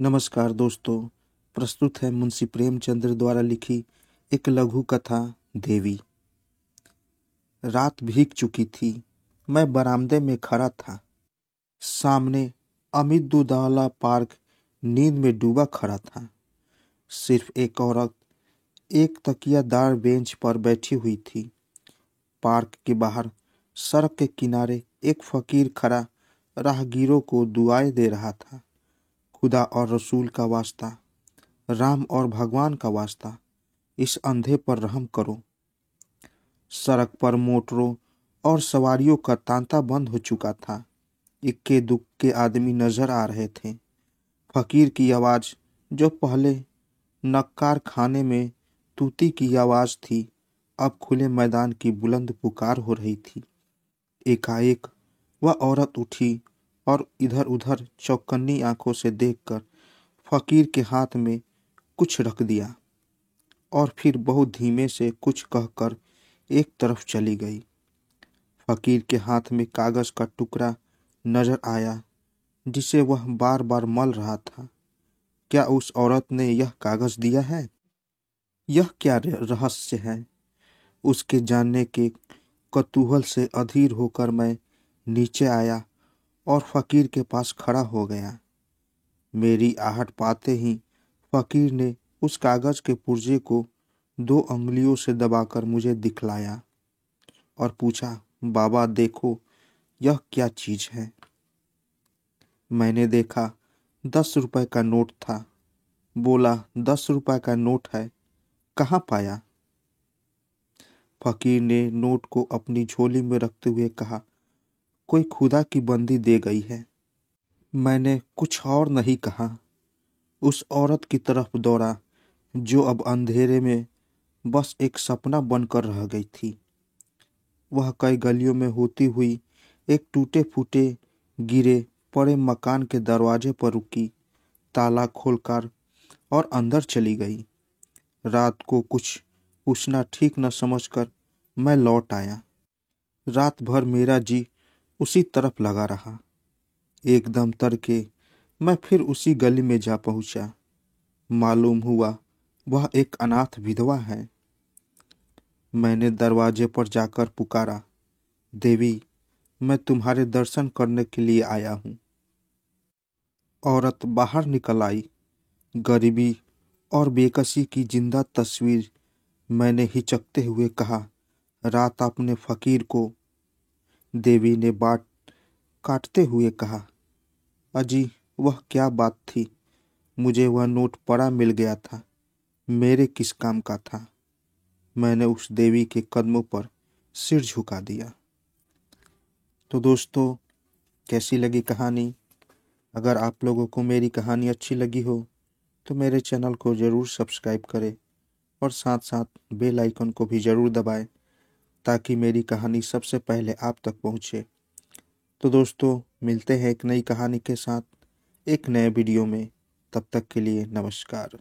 नमस्कार दोस्तों। प्रस्तुत है मुंशी प्रेमचंद्र द्वारा लिखी एक लघु कथा देवी। रात भीग चुकी थी। मैं बरामदे में खड़ा था। सामने अमित दूधाला पार्क नींद में डूबा खड़ा था। सिर्फ एक औरत एक तकियादार बेंच पर बैठी हुई थी। पार्क के बाहर सड़क के किनारे एक फकीर खड़ा राहगीरों को दुआएं दे रहा था। खुदा और रसूल का वास्ता, राम और भगवान का वास्ता, इस अंधे पर रहम करो। सड़क पर मोटरों और सवारियों का तांता बंद हो चुका था। इक्के दुक्के आदमी नजर आ रहे थे। फकीर की आवाज, जो पहले नक्कार खाने में तूती की आवाज थी, अब खुले मैदान की बुलंद पुकार हो रही थी। एकाएक वह औरत उठी और इधर उधर चौकन्नी आंखों से देखकर फकीर के हाथ में कुछ रख दिया और फिर बहुत धीमे से कुछ कहकर एक तरफ चली गई। फकीर के हाथ में कागज का टुकड़ा नजर आया जिसे वह बार बार मल रहा था। क्या उस औरत ने यह कागज दिया है? यह क्या रहस्य है? उसके जानने के कौतूहल से अधीर होकर मैं नीचे आया और फकीर के पास खड़ा हो गया। मेरी आहट पाते ही फकीर ने उस कागज के पुर्जे को 2 अंगुलियों से दबाकर मुझे दिखलाया और पूछा, बाबा देखो, यह क्या चीज है? मैंने देखा 10 रुपए का नोट था। बोला, 10 रुपए का नोट है, कहाँ पाया? फकीर ने नोट को अपनी झोली में रखते हुए कहा, कोई खुदा की बंदी दे गई है। मैंने कुछ और नहीं कहा। उस औरत की तरफ दौड़ा जो अब अंधेरे में बस एक सपना बनकर रह गई थी। वह कई गलियों में होती हुई एक टूटे फूटे गिरे पड़े मकान के दरवाजे पर रुकी, ताला खोलकर और अंदर चली गई। रात को कुछ पूछना ठीक न समझकर मैं लौट आया। रात भर मेरा जी उसी तरफ लगा रहा। एकदम तड़के मैं फिर उसी गली में जा पहुंचा। मालूम हुआ वह एक अनाथ विधवा है। मैंने दरवाजे पर जाकर पुकारा, देवी, मैं तुम्हारे दर्शन करने के लिए आया हूँ। औरत बाहर निकल आई। गरीबी और बेकसी की जिंदा तस्वीर। मैंने हिचकते हुए कहा, रात आपने फकीर को। देवी ने बात काटते हुए कहा, अजी वह क्या बात थी? मुझे वह नोट पड़ा मिल गया था, मेरे किस काम का था? मैंने उस देवी के कदमों पर सिर झुका दिया। तो दोस्तों, कैसी लगी कहानी? अगर आप लोगों को मेरी कहानी अच्छी लगी हो तो मेरे चैनल को ज़रूर सब्सक्राइब करें और साथ साथ बेल आइकन को भी ज़रूर दबाएं ताकि मेरी कहानी सबसे पहले आप तक पहुंचे। तो दोस्तों, मिलते हैं एक नई कहानी के साथ एक नए वीडियो में। तब तक के लिए नमस्कार।